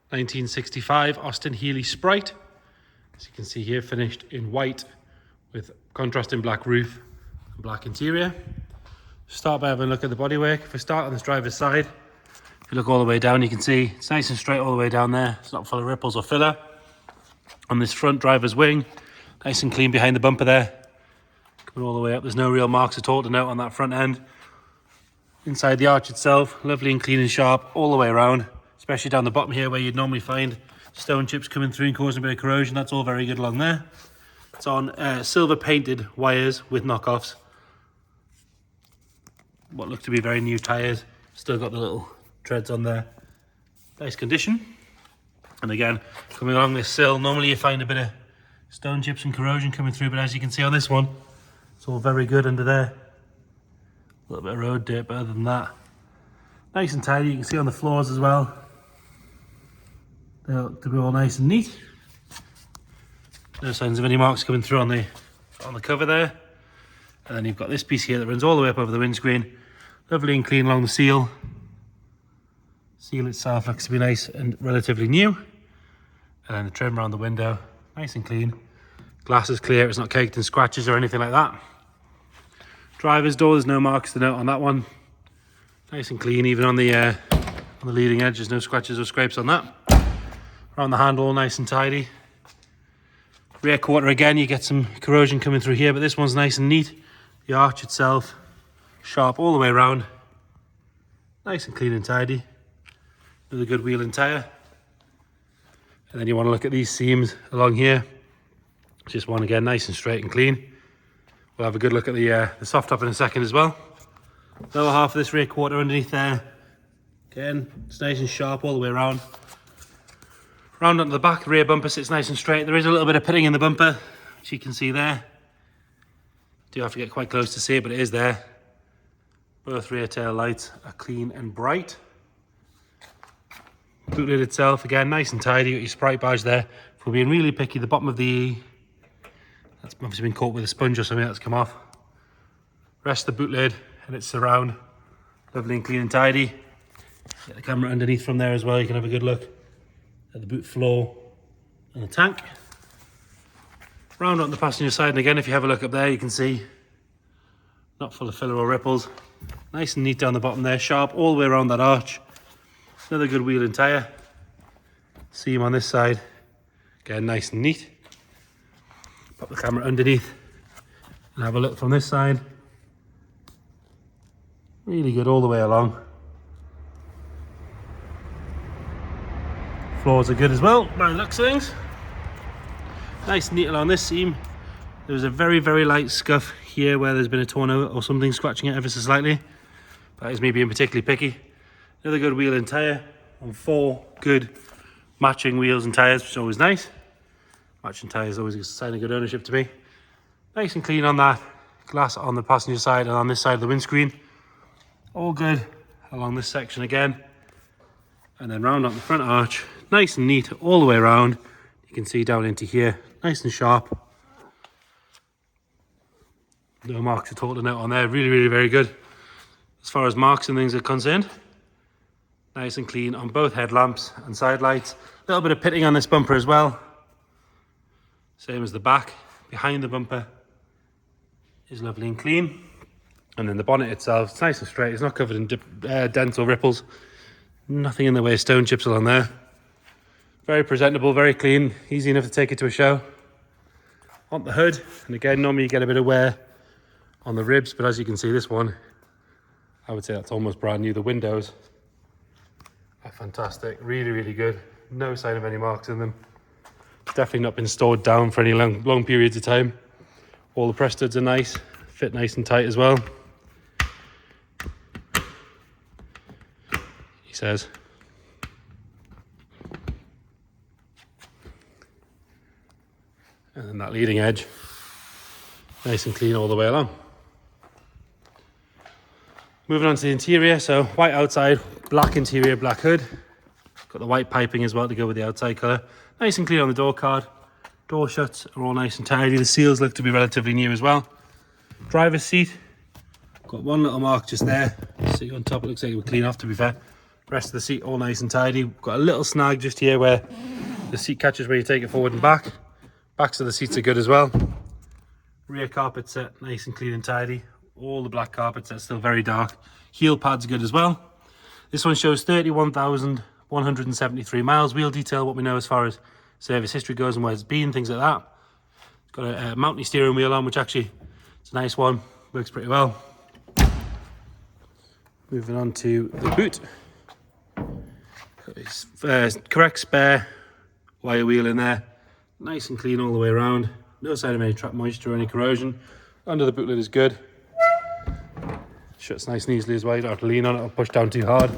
1965 Austin Healey Sprite. As you can see here, finished in white with contrasting black roof and black interior. Start by having a look at the bodywork. If we start on this driver's side, if you look all the way down, you can see it's nice and straight all the way down there. It's not full of ripples or filler. On this front driver's wing, nice and clean behind the bumper there. Coming all the way up, there's no real marks at all to note on that front end. Inside the arch itself, lovely and clean and sharp all the way around, especially down the bottom here where you'd normally find stone chips coming through and causing a bit of corrosion. That's all very good along there. It's on silver painted wires with knockoffs. What look to be very new tyres. Still got the little treads on there. Nice condition. And again, coming along this sill, normally you find a bit of stone chips and corrosion coming through, but as you can see on this one, it's all very good under there. A little bit of road dirt, but other than that, nice and tidy. You can see on the floors as well. They look to be all nice and neat. No signs of any marks coming through on the cover there. And then you've got this piece here that runs all the way up over the windscreen. Lovely and clean along the seal. Seal itself looks to be nice and relatively new. And then the trim around the window, nice and clean. Glass is clear, it's not caked in scratches or anything like that. Driver's door, there's no marks to note on that one. Nice and clean, even on the leading edge, there's no scratches or scrapes on that. Around the handle, nice and tidy. Rear quarter again, you get some corrosion coming through here, but this one's nice and neat. The arch itself, sharp all the way around. Nice and clean and tidy. With a good wheel and tyre. And then you want to look at these seams along here. Just one again, nice and straight and clean. We'll have a good look at the soft top in a second as well. Lower half of this rear quarter underneath there. Again, it's nice and sharp all the way around. Round onto the back, the rear bumper sits nice and straight. There is a little bit of pitting in the bumper, which you can see there. Do have to get quite close to see it, but it is there. Both rear tail lights are clean and bright. Boot lid itself, again, nice and tidy. Got your Sprite badge there. If we're being really picky, the bottom of the... that's obviously been caught with a sponge or something that's come off. Rest of the boot lid and its surround. Lovely and clean and tidy. Get the camera underneath from there as well. You can have a good look at the boot floor and the tank. Round on the passenger side, and again, if you have a look up there, you can see not full of filler or ripples. Nice and neat down the bottom there, sharp all the way around that arch. Another good wheel and tyre. Seam on this side, again, nice and neat. Pop the camera underneath and have a look from this side. Really good all the way along. Floors are good as well, by the looks of things. Nice and neat along this seam. There was a very, very light scuff here where there's been a torn or something scratching it ever so slightly. That is me being particularly picky. Another good wheel and tyre on 4 good matching wheels and tyres, which is always nice. Matching tyres is always a sign of good ownership to me. Nice and clean on that. Glass on the passenger side and on this side of the windscreen. All good along this section again. And then round on the front arch. Nice and neat all the way around. You can see down into here. Nice and sharp. No marks at all to note on there. Really, really very good. As far as marks and things are concerned. Nice and clean on both headlamps and side lights. A little bit of pitting on this bumper as well. Same as the back. Behind the bumper is lovely and clean. And then the bonnet itself, it's nice and straight. It's not covered in dents or ripples. Nothing in the way of stone chips along there. Very presentable, very clean. Easy enough to take it to a show. On the hood, and again, normally you get a bit of wear on the ribs, but as you can see, this one, I would say that's almost brand new. The windows are fantastic. Really, really good. No sign of any marks in them. Definitely not been stored down for any long periods of time. All the press studs are nice, fit nice and tight as well. He says. And then that leading edge, nice and clean all the way along. Moving on to the interior, so white outside, black interior, black hood. Got the white piping as well to go with the outside colour. Nice and clean on the door card. Door shuts are all nice and tidy. The seals look to be relatively new as well. Driver's seat, got one little mark just there. See on top, it looks like it would clean off, to be fair. Rest of the seat all nice and tidy. Got a little snag just here where the seat catches where you take it forward and back. Backs of the seats are good as well. Rear carpet set nice and clean and tidy. All the black carpets are still very dark. Heel pads are good as well. This one shows 31,173 miles. Wheel detail, what we know as far as service history goes and where it's been, things like that. It's got a mountain steering wheel on, which actually it's a nice one. Works pretty well. Moving on to the boot. Correct spare wire wheel in there. Nice and clean all the way around. No sign of any trap moisture or any corrosion. Under the boot lid is good. Shuts nice and easily as well. You don't have to lean on it or push down too hard.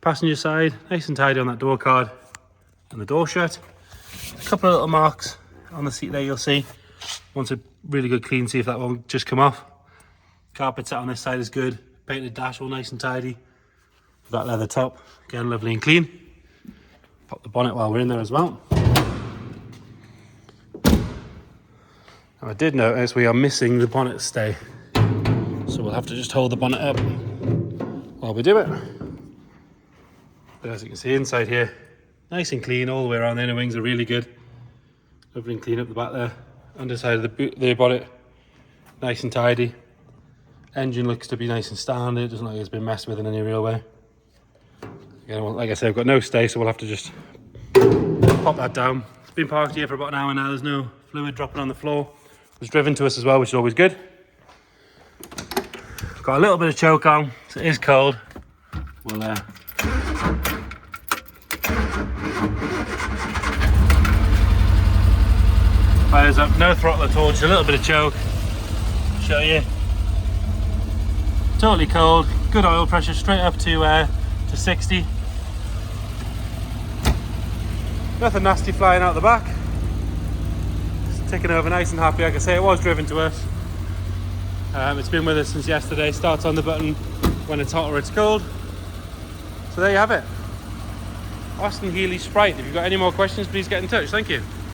Passenger side, nice and tidy on that door card and the door shut. A couple of little marks on the seat there you'll see. Wants a really good clean, see if that won't just come off. Carpet set on this side is good. Painted dash all nice and tidy. That leather top, again lovely and clean. Pop the bonnet while we're in there as well. Now I did notice we are missing the bonnet stay. So we'll have to just hold the bonnet up while we do it. But as you can see inside here, nice and clean all the way around. The inner wings are really good. Lovely and clean up the back there. Underside of the bonnet, nice and tidy. Engine looks to be nice and standard. Doesn't look like it's been messed with in any real way. Again, like I said, I've got no stay, so we'll have to just pop that down. It's been parked here for about an hour now. There's no fluid dropping on the floor. It was driven to us as well, which is always good. Got a little bit of choke on, so it is cold. We'll fires up, no throttle at all, just a little bit of choke. Show you. Totally cold, good oil pressure, straight up to 60. Nothing nasty flying out the back. Just ticking over nice and happy. Like I say, it was driven to us. It's been with us since yesterday. Starts on the button when it's hot or it's cold. So there you have it. Austin Healey Sprite. If you've got any more questions, please get in touch. Thank you.